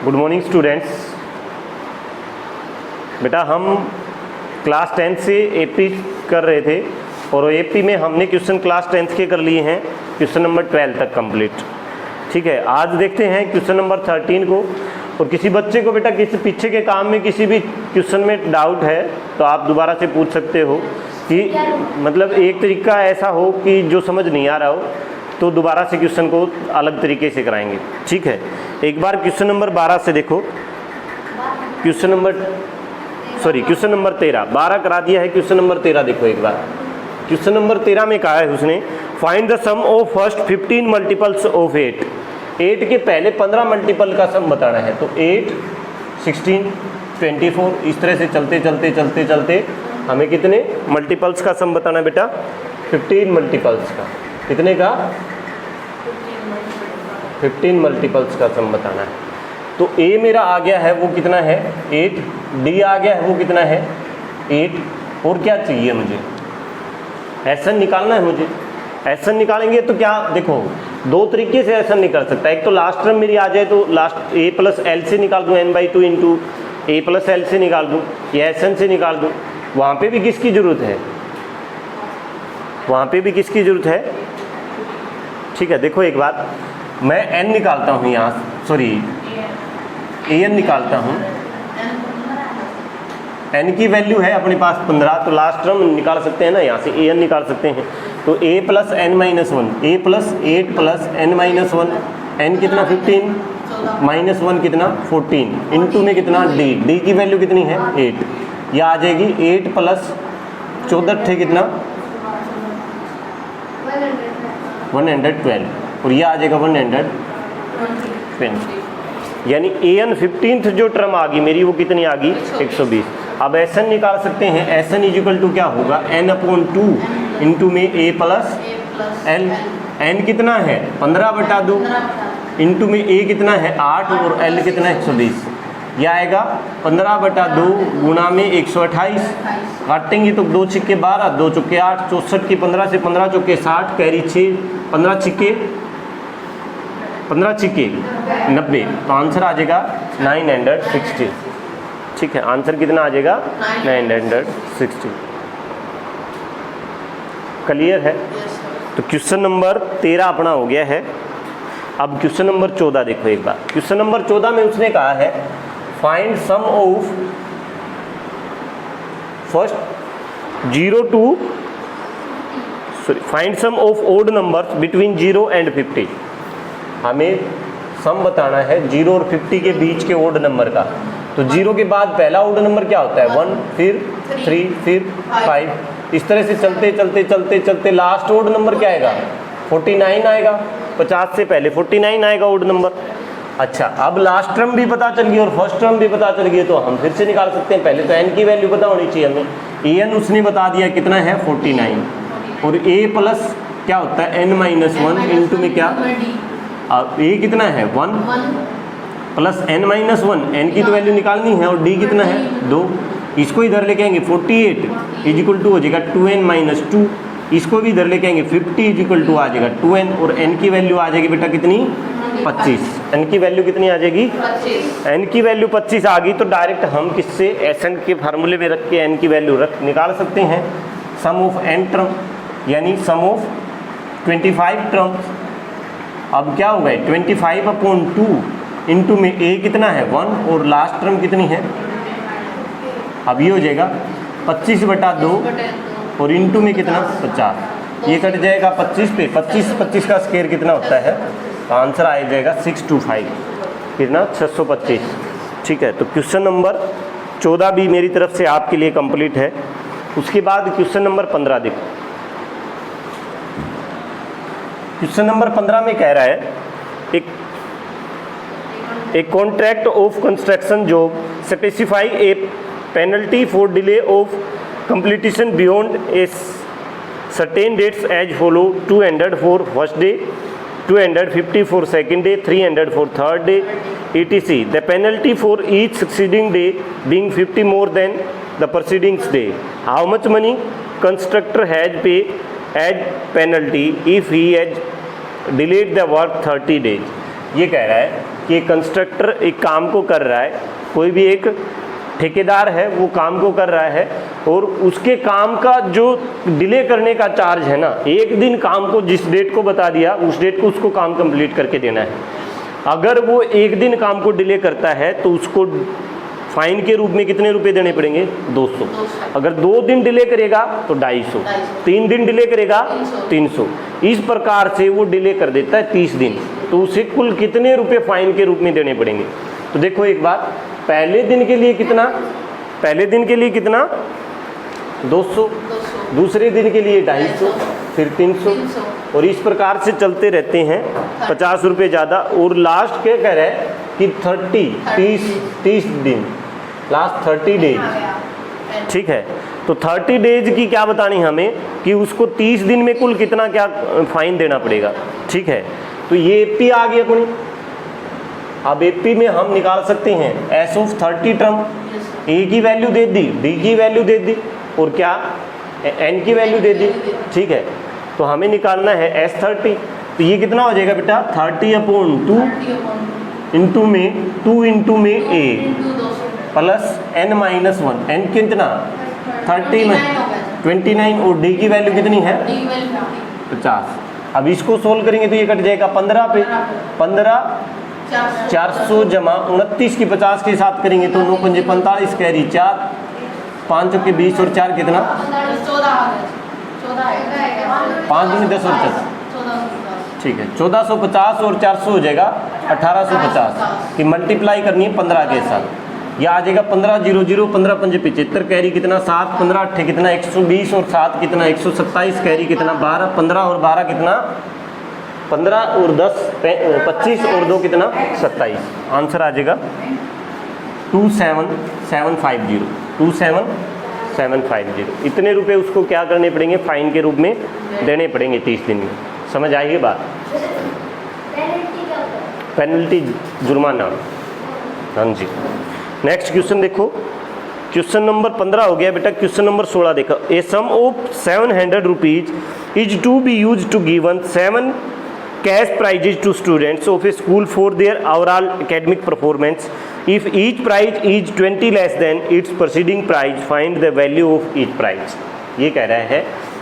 Good morning students. बेटा हम class 10 से एपी कर रहे थे और एपी में हमने क्वेश्चन क्लास 10 के कर लिए हैं, क्वेश्चन नंबर 12 तक कंप्लीट। ठीक है, आज देखते हैं क्वेश्चन नंबर 13 को। और किसी बच्चे को बेटा किसी पीछे के काम में किसी भी क्वेश्चन में डाउट है तो आप दोबारा से पूछ सकते हो कि मतलब एक तरीका ऐसा हो कि जो समझ नहीं आ रहा हो तो दोबारा से क्वेश्चन को अलग तरीके से कराएंगे। ठीक है, एक बार क्वेश्चन नंबर 12 से देखो। क्वेश्चन नंबर 13, 12 करा दिया है, क्वेश्चन नंबर 13 देखो एक बार। क्वेश्चन नंबर 13 में कहा है उसने find the sum of first 15 multiples of 8 के पहले 15 मल्टीपल का सम बताना है। तो 8, 16, 24 इस तरह से चलते चलते चलते चलते हमें कितने मल्टीपल्स का सम बताना है बेटा? 15 मल्टीपल्स का। कितने का? 15 मल्टीपल्स का सम बताना है। तो a मेरा आ गया है वो कितना है? 8। d आ गया है वो कितना है? 8। और क्या चाहिए मुझे? एसन निकालना है मुझे। एसन निकालेंगे तो क्या देखो दो तरीके से एसन निकल सकता है। एक तो लास्ट टर्म मेरी आ जाए तो लास्ट a प्लस एल से निकाल दूँ, n/2 into a plus L से निकाल दूँ या एसन से निकाल दूँ। वहाँ पे भी किसकी ज़रूरत है? वहाँ पे भी किसकी ज़रूरत है? ठीक है, देखो एक बात, मैं n निकालता हूँ यहाँ, सॉरी an निकालता हूँ। n की वैल्यू है अपने पास 15, तो लास्ट टर्म निकाल सकते हैं ना, यहाँ से an निकाल सकते हैं। तो a plus n minus 1, a plus 8 plus n minus 1, n कितना 15 माइनस 1 कितना 14 इंटू में कितना d की वैल्यू कितनी है 8। यह आ जाएगी 8 प्लस 14 थे कितना 112 और यह आ जाएगा 120। यानी an 15th जो टर्म आ गई मेरी वो कितनी आ गई 120। अब एसन निकाल सकते हैं। एसन इजिकल टू क्या होगा? n/2 इंटू में a प्लस एल। n कितना है 15/2 इंटू में a कितना है 8 और l कितना है 120। यह आएगा 15/2 गुणा में 128। काटेंगे तो 2 छिक्के 12, 2 चौके 8, 64 की 15 से 15 चौके 60, कैरी 6, 15 छिक्के 90। तो आंसर आ जाएगा 960। ठीक है, आंसर कितना आ जाएगा 960। क्लियर है? तो क्वेश्चन नंबर 13 अपना हो गया है। अब क्वेश्चन नंबर 14 देखो एक बार। क्वेश्चन नंबर 14 में उसने कहा है find sum of first 0 to find sum of odd numbers between 0 and 50। हमें सम बताना है 0 और 50 के बीच के ओड नंबर का। तो 0 के बाद पहला ओड नंबर क्या होता है? 1, फिर 3, फिर 5। इस तरह से चलते चलते चलते चलते लास्ट ओड नंबर क्या आएगा? 49 आएगा। 50 से पहले 49 आएगा ओड नंबर। अच्छा, अब लास्ट टर्म भी पता चल गई और फर्स्ट टर्म भी पता चल गई तो हम फिर से निकाल सकते हैं। पहले तो n की वैल्यू पता होनी चाहिए हमें। an उसने बता दिया कितना है 49 और a प्लस क्या होता है n-1 इंटू में क्या अब a कितना है 1 प्लस n-1, n की तो वैल्यू निकालनी है और d कितना है 2। इसको इधर लेके आएंगे 48 इजिकल टू हो जाएगा 2n-2। इसको भी इधर लेके आएंगे 50 इजिकल टू आ जाएगा 2n और n की वैल्यू आ जाएगी बेटा कितनी 25। n की वैल्यू कितनी आ जाएगी 25। n की वैल्यू 25 आ गई तो डायरेक्ट हम किससे एसन के फार्मूले में रख के n की वैल्यू निकाल सकते हैं। सम ऑफ n टर्म यानी सम ऑफ 25 टर्म्स। अब क्या होगा 25/2 इंटू में a कितना है 1 और लास्ट टर्म कितनी है? अब ये हो जाएगा 25/2 और इंटू में कितना 50। ये कट जाएगा 25 पे। 25 का स्क्वायर कितना होता है? तो आंसर आ जाएगा 625 कितना 625। ठीक है, तो क्वेश्चन नंबर 14 भी मेरी तरफ से आपके लिए कंप्लीट है। उसके बाद क्वेश्चन नंबर 15 देखो। क्वेश्चन नंबर 15 में कह रहा है एक contract of construction job specify A penalty for delay of completion beyond a certain dates as follow: 200 for first day, 250 for second day, 300 for third day, etc. The penalty for each succeeding day being 50 more than the preceding day. How much money constructor has paid as penalty if he has delayed the work 30 days? ये कह रहा है कि constructor एक काम को कर रहा है, कोई भी एक ठेकेदार है वो काम को कर रहा है और उसके काम का जो डिले करने का चार्ज है ना, एक दिन काम को जिस डेट को बता दिया उस डेट को उसको काम कंप्लीट करके देना है। अगर वो एक दिन काम को डिले करता है तो उसको फाइन के रूप में कितने रुपए देने पड़ेंगे? 200। अगर 2 दिन डिले करेगा तो 250, 3 दिन डिले करेगा 300। इस प्रकार से वो डिले कर देता है 30 दिन, तो उसे कुल कितने रुपए फाइन के रूप में देने पड़ेंगे? तो देखो एक बात, पहले दिन के लिए कितना? पहले दिन के लिए कितना? 200, दूसरे दिन के लिए 250, फिर 300, और इस प्रकार से चलते रहते हैं 50 रुपये ज़्यादा। और लास्ट क्या कह रहे हैं कि 30 दिन, लास्ट 30 डेज, ठीक है। तो 30 डेज की क्या बतानी हमें कि उसको 30 दिन में कुल कितना क्या फाइन देना पड़ेगा, ठीक है। तो ये एपी आ गया अपनी। अब एपी में हम निकाल सकते हैं एस ऑफ 30 टर्म, ए की वैल्यू दे दी, डी की वैल्यू दे दी और क्या एन की वैल्यू दे दी, ठीक है। तो हमें निकालना है S30। तो ये कितना हो जाएगा बेटा? 30/2 इंटू में 2 इंटू में ए प्लस n-1, n कितना? 30 में 29, और डी की वैल्यू कितनी है? 50। अब इसको सोल्व करेंगे तो ये कट जाएगा 15 पे, 15 400 जमा 29 की 50 के साथ करेंगे तो 9 पंजे 45, कैरी 4, 5 के 20 और 4 कितना? 5 दूनी 10 और 4, ठीक है। 1450 और 400 हो जाएगा 1850 की मल्टीप्लाई करनी है 15 के साथ। यह आ जाएगा 15 0 0, 15 पंजे 75, कैरी कितना? 7, 15 8 कितना? 120 और 7 कितना? 127, कैरी कितना? 12, 15 और 12 कितना? 15 और 10 25 और 2 कितना? 27। आंसर आ जाएगा 27750, 27750। इतने रुपए उसको क्या करने पड़ेंगे? फाइन के रूप में देने पड़ेंगे 30 दिन में। समझ आई ये बात? पेनल्टी, जुर्माना। हाँ जी। नेक्स्ट क्वेश्चन देखो, क्वेश्चन नंबर 15 हो गया बेटा। क्वेश्चन नंबर 16 देखो। A sum of 700 rupees is to be use to given 7 cash prizes to students of a school for their overall academic performance. If each prize is 20 less than its preceding prize, find the value of each prize. ये कह रहा है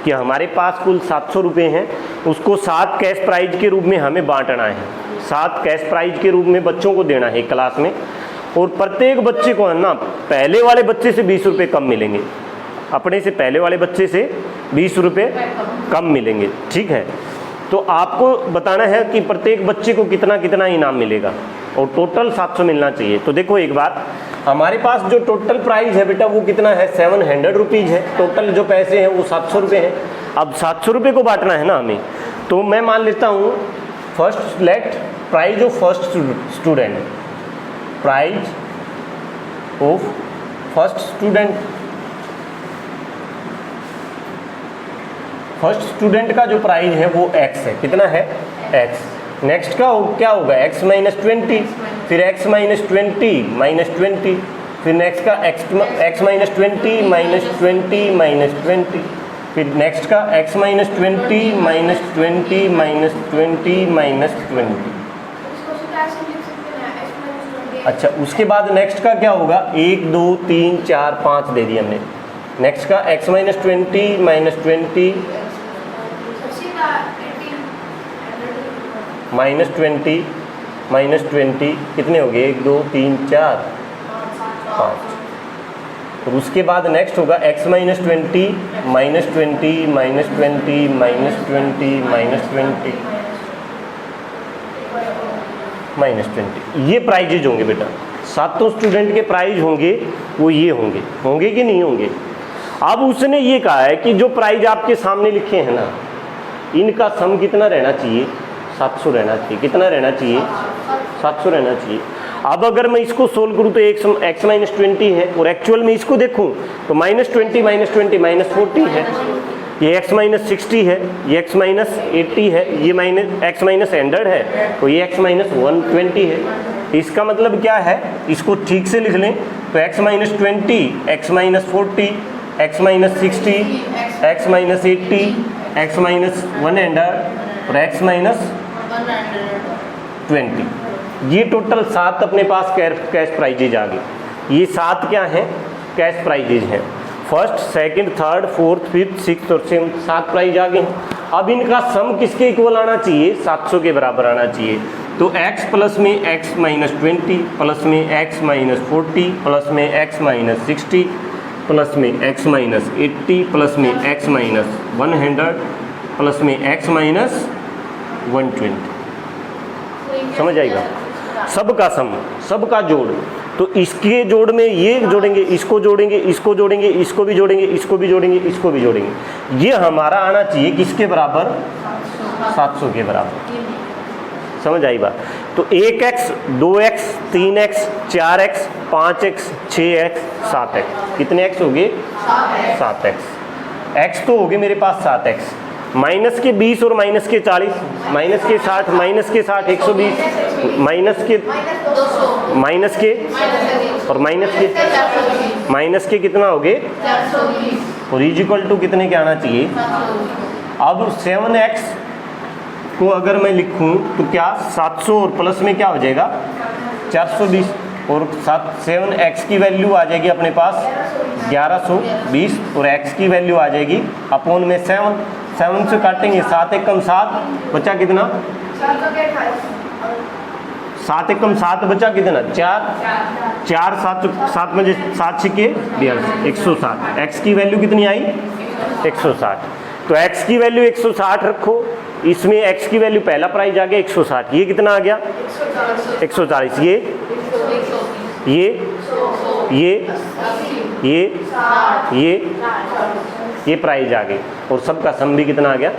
कि हमारे पास कुल 700 रुपये हैं, उसको 7 कैश प्राइज के रूप में हमें बांटना है। 7 कैश प्राइज के रूप में बच्चों को देना है क्लास में, और प्रत्येक बच्चे को है ना पहले वाले बच्चे से 20 रुपये कम मिलेंगे, अपने से पहले वाले बच्चे से 20 रुपये कम मिलेंगे, ठीक है। तो आपको बताना है कि प्रत्येक बच्चे को कितना कितना इनाम मिलेगा, और टोटल 700 मिलना चाहिए। तो देखो एक बार, हमारे पास जो टोटल प्राइस है बेटा वो कितना है? 700 रुपीज़ है। टोटल जो पैसे हैं वो 700 रुपये हैं। अब 700 रुपये को बांटना है ना हमें, तो मैं मान लेता हूँ first select prize of first student, prize of first student. First student का जो प्राइस है वो x है। कितना है? x। नेक्स्ट का क्या होगा? x माइनस 20, फिर x माइनस 20 माइनस 20, फिर नेक्स्ट का x माइनस 20 माइनस 20 माइनस 20, फिर नेक्स्ट का x minus 20 minus 20 minus 20 minus 20। अच्छा, उसके बाद नेक्स्ट का क्या होगा? 1 2 3 4 5 दे दिए हमने। नेक्स्ट का x minus 20 minus 20 minus 20 minus 20 कितने हो गए? 1 2 3 4 5। और उसके बाद नेक्स्ट होगा x minus 20 minus 20 minus 20 minus 20 minus 20 minus 20। ये प्राइजेज होंगे बेटा, 7 स्टूडेंट के प्राइज होंगे वो ये होंगे कि नहीं होंगे। अब उसने ये कहा है कि जो प्राइज आपके सामने लिखे हैं ना, इनका सम कितना रहना चाहिए? 700 रहना चाहिए। कितना रहना चाहिए? 700 रहना चाहिए। अब अगर मैं इसको सोल्व करूँ तो x माइनस 20 है, और एक्चुअल में इसको देखूँ तो माइनस 20 माइनस 20 माइनस 40 है, ये x माइनस 60 है, ये x माइनस 80 है, ये x माइनस 100 है, तो ये x माइनस 120 है। इसका मतलब क्या है? इसको ठीक से लिख लें तो x minus 20, x minus 40, x minus 60, x minus 80, x minus 100 और x माइनस 20। ये टोटल 7 अपने पास कैश प्राइजेज आ गए। ये 7 क्या हैं? कैश प्राइजेज हैं। First, second, third, fourth, fifth, sixth और सेवंथ, 7 प्राइज आ गए। अब इनका सम किसके इक्वल आना चाहिए? 700 के बराबर आना चाहिए। तो x प्लस में x माइनस 20 प्लस में x माइनस 40 प्लस में x माइनस 60 प्लस में x माइनस 80 प्लस में x माइनस 100 प्लस में x माइनस 120। समझ आएगा? सबका सम, सबका जोड़। तो इसके जोड़ में ये जोड़ेंगे, इसको जोड़ेंगे, इसको जोड़ेंगे, इसको भी जोड़ेंगे, इसको भी जोड़ेंगे, इसको भी जोड़ेंगे। ये हमारा आना चाहिए किसके बराबर? 700 के बराबर। समझ आई बात? तो 1x, 2x, 3x, 4x, 5x, 6x, 7x, कितने x हो गए? 7x। x तो हो गए मेरे पास 7x, माइनस के 20 और माइनस के 40, माइनस के 60, माइनस के 60, 120, माइनस के और माइनस के कितना हो गए? और इज इक्वल टू कितने के आना चाहिए? अब 7x को अगर मैं लिखूं तो क्या 700 और प्लस में क्या हो जाएगा? 420 और 7x की वैल्यू आ जाएगी अपने पास 1120 और x की वैल्यू आ जाएगी अपॉन में 7 से काटेंगे 7 एक कम 7 बचा कितना? 7 एक कम 7 बचा कितना? 4 7 में 7 छिके 160। x की वैल्यू कितनी आई? 160। तो x की वैल्यू 160 रखो, इसमें x की वैल्यू पहला प्राइज आ गया 160, ये कितना आ गया? 140। ये प्राइज आ गई और सबका सम भी कितना आ गया?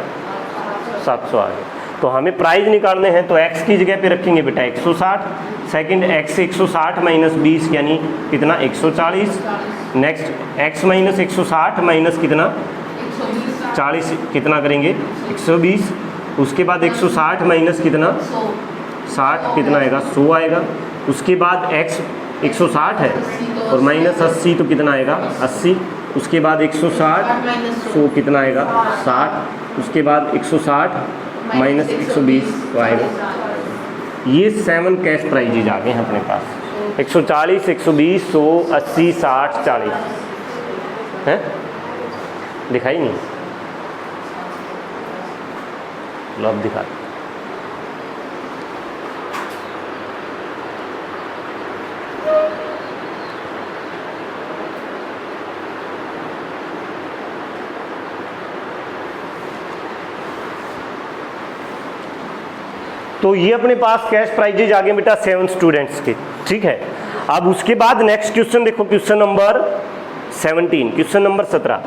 700 आ गया। तो हमें प्राइज निकालने हैं तो x की जगह पे रखेंगे बेटा 160, सेकंड x 160 माइनस 20 यानी कितना? 140। नेक्स्ट x माइनस 160 माइनस कितना? 40 कितना करेंगे? 120। उसके बाद 160 माइनस कितना? 60 कितना आएगा? 100 आएगा। उसके बाद x 160 है और माइनस 80 तो कितना आएगा? 80। उसके बाद 160 100 कितना आएगा? 60। उसके बाद 160 माइनस 120 तो आएगा। ये 7 कैश प्राइजेज आ गए हैं अपने पास, 140, 120, 100, 80, 60, 40 है। दिखाई नहीं? लो अब दिखा। तो ये अपने पास कैश प्राइजेज आ गए बेटा 7 स्टूडेंट्स के। ठीक है, अब उसके बाद नेक्स्ट क्वेश्चन देखो, question number 17, question number 17।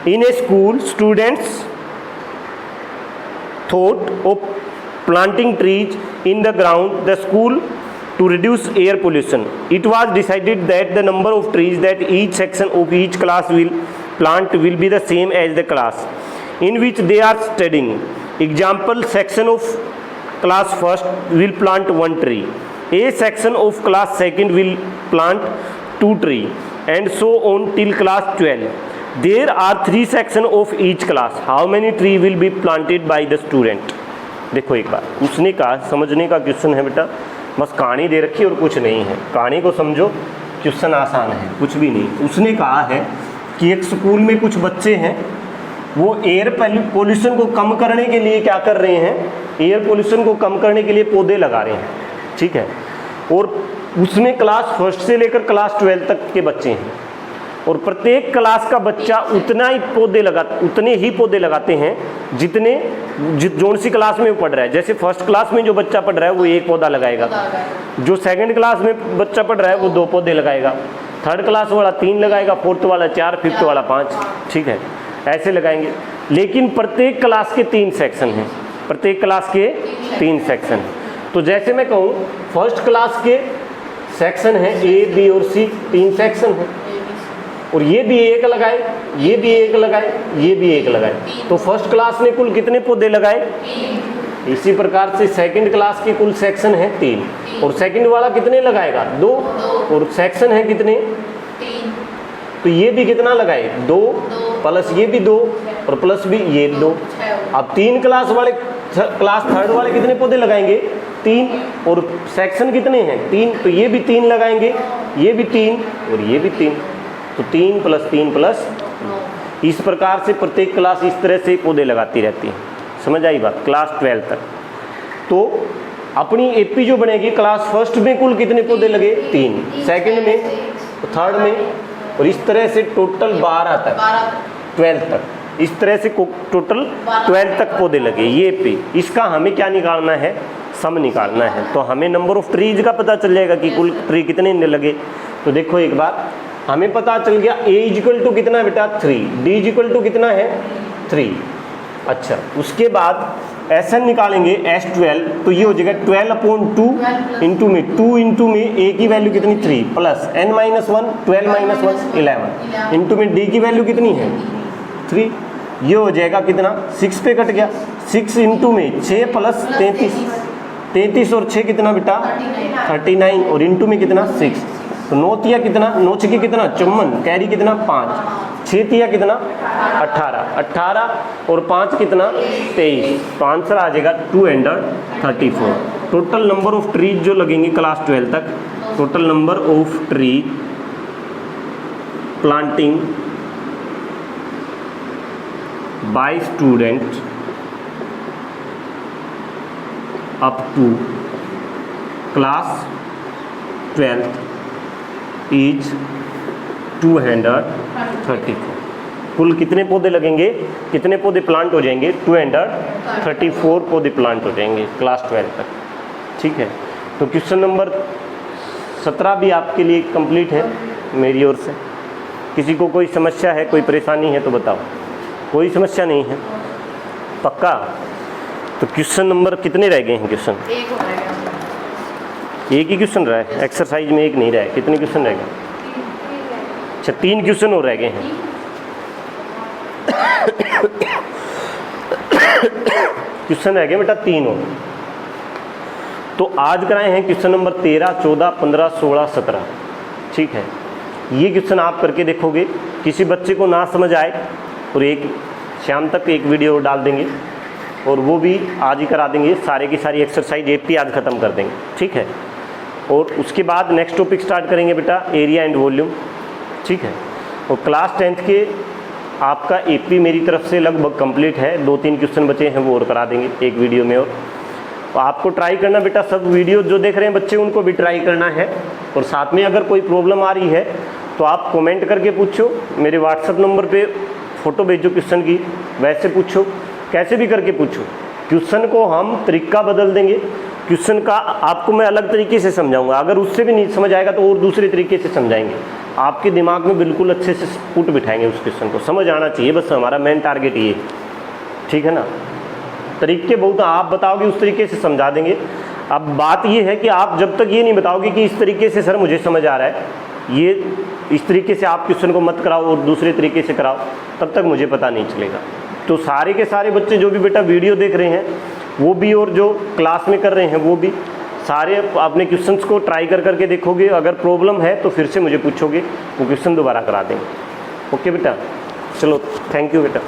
In A school students thought of planting trees in the ground the school to reduce air pollution. It was decided that the number of trees that each section of each class will plant will be the same as the class in which they are studying. Example, section of class first will plant 1 tree, a section of class second will plant 2 trees, and so on till class 12. There are 3 sections of each class. How many trees will be planted by the student? देखो एक बार, उसने कहा, समझने का question है बेटा, बस कहानी दे रखी और कुछ नहीं है, कहानी को समझो, क्वेश्चन आसान है, कुछ भी नहीं। उसने कहा है कि एक स्कूल में कुछ बच्चे हैं, वो एयर पोल्यूशन को कम करने के लिए क्या कर रहे हैं? एयर पोल्यूशन को कम करने के लिए पौधे लगा रहे हैं। ठीक है, और उसमें क्लास फर्स्ट से लेकर क्लास 12 तक के बच्चे हैं और प्रत्येक क्लास का बच्चा उतने ही पौधे लगाते हैं जितने जोन सी क्लास में वो पढ़ रहा है। जैसे फर्स्ट क्लास में जो बच्चा पढ़ रहा है वो 1 पौधा लगाएगा, जो सेकंड क्लास में बच्चा पढ़ रहा है वो 2 पौधे लगाएगा, थर्ड क्लास वाला 3 लगाएगा, फोर्थ वाला 4, फिफ्थ वाला 5। ठीक है, ऐसे लगाएंगे। लेकिन प्रत्येक क्लास के 3 सेक्शन हैं, प्रत्येक क्लास के 3 सेक्शन। तो जैसे मैं कहूँ फर्स्ट क्लास के सेक्शन हैं A, B और C, 3 सेक्शन हैं, और ये भी 1 लगाए, ये भी 1 लगाए, ये भी 1 लगाए, तो फर्स्ट क्लास ने कुल कितने पौधे लगाए? 3। इसी प्रकार से सेकंड क्लास के कुल सेक्शन है 3 और सेकंड वाला कितने लगाएगा? 2 और सेक्शन है कितने? 3। तो ये भी कितना लगाए? 2 प्लस ये भी 2 और प्लस भी ये 2। अब 3 क्लास वाले, क्लास थर्ड वाले कितने पौधे लगाएंगे? 3 और सेक्शन कितने हैं 3, तो ये भी 3 लगाएंगे, ये भी 3 और ये भी 3, तो 3 + 3 + इस प्रकार से प्रत्येक क्लास इस तरह से पौधे लगाती रहती है। समझ आई बात, क्लास 12 तक। तो अपनी एपी जो बनेगी क्लास फर्स्ट में कुल कितने पौधे लगे 3, सेकंड में, थर्ड में, और इस तरह से टोटल 12 तक 12 तक, इस तरह से टोटल 12 तक पौधे लगे। ये एपी, इसका हमें क्या निकालना है, सम निकालना है। तो हमें नंबर ऑफ ट्रीज का पता चल जाएगा कि कुल ट्री कितने लगे। तो देखो एक बार हमें पता चल गया A = कितना बेटा 3, D = कितना है 3। अच्छा, उसके बाद SN निकालेंगे S12, तो ये हो जाएगा 12/2 इंटू में 2 इंटू में A की वैल्यू कितनी 3 प्लस n - 1 12 - 1 11 इंटू में D की वैल्यू कितनी है 3, ये हो जाएगा कितना 6 पे कट गया, 6 इंटू में 6 प्लस 33 और 6 कितना बेटा 39 और इंटू में कितना 6, तो 9 तिया कितना 9 6 कितना 54, कैरी कितना 5, 6 तिया कितना 18 और 5 कितना 23, तो आंसर आ जाएगा 234। टोटल नंबर ऑफ ट्रीज जो लगेंगे क्लास 12 तक, total number of tree planting by student up to class 12 is 234। कुल कितने पौधे लगेंगे, कितने पौधे प्लांट हो जाएंगे 234 पौधे प्लांट हो जाएंगे क्लास 12 तक। ठीक है, तो क्वेश्चन नंबर 17 भी आपके लिए कंप्लीट है मेरी ओर से। किसी को कोई समस्या है, कोई परेशानी है तो बताओ। कोई समस्या नहीं है, पक्का? तो क्वेश्चन नंबर कितने रह गए हैं क्वेश्चन? एक ही क्वेश्चन रहा है, एक्सरसाइज में एक नहीं रहा है। कितने क्वेश्चन रह गए? अच्छा, 3 क्वेश्चन और रह गए हैं। क्वेश्चन रह गए बेटा 3 और। तो आज कराए हैं क्वेश्चन नंबर 13, 14, 15, 16, 17। ठीक है, ये क्वेश्चन आप करके देखोगे, किसी बच्चे को ना समझ आए और एक शाम तक एक वीडियो डाल देंगे और वो भी आज ही करा देंगे, सारे की सारी एक्सरसाइज एपी आज ख़त्म कर देंगे। ठीक है, और उसके बाद नेक्स्ट टॉपिक स्टार्ट करेंगे बेटा एरिया एंड वॉल्यूम। ठीक है, और क्लास 10th के आपका एपी मेरी तरफ से लगभग कंप्लीट है, 2-3 क्वेश्चन बचे हैं वो और करा देंगे एक वीडियो में। और तो आपको ट्राई करना बेटा, सब वीडियो जो देख रहे हैं बच्चे उनको भी ट्राई करना है। और साथ में अगर कोई प्रॉब्लम आ रही है तो आप कमेंट करके पूछो, मेरे व्हाट्सअप नंबर पे फ़ोटो भेजो क्वेश्चन की, वैसे पूछो, कैसे भी करके पूछो। क्वेश्चन को हम तरीका बदल देंगे, क्वेश्चन का आपको मैं अलग तरीके से समझाऊंगा। अगर उससे भी नहीं समझ आएगा तो और दूसरे तरीके से समझाएंगे, आपके दिमाग में बिल्कुल अच्छे से पुट बिठाएंगे उस क्वेश्चन को, समझ आना चाहिए, बस हमारा मेन टारगेट ये। ठीक है ना, तरीके बहुत आप बताओगे उस तरीके से समझा देंगे। अब बात ये है कि आप जब तक ये नहीं बताओगे कि इस तरीके से सर मुझे समझ आ रहा है, ये इस तरीके से आप क्वेश्चन को मत कराओ और दूसरे तरीके से कराओ, तब तक मुझे पता नहीं चलेगा। तो सारे के सारे बच्चे जो भी बेटा वीडियो देख रहे हैं वो भी, और जो क्लास में कर रहे हैं वो भी, सारे अपने क्वेश्चंस को ट्राई करके देखोगे। अगर प्रॉब्लम है तो फिर से मुझे पूछोगे, वो क्वेश्चन दोबारा करा देंगे। ओके बेटा, चलो थैंक यू बेटा।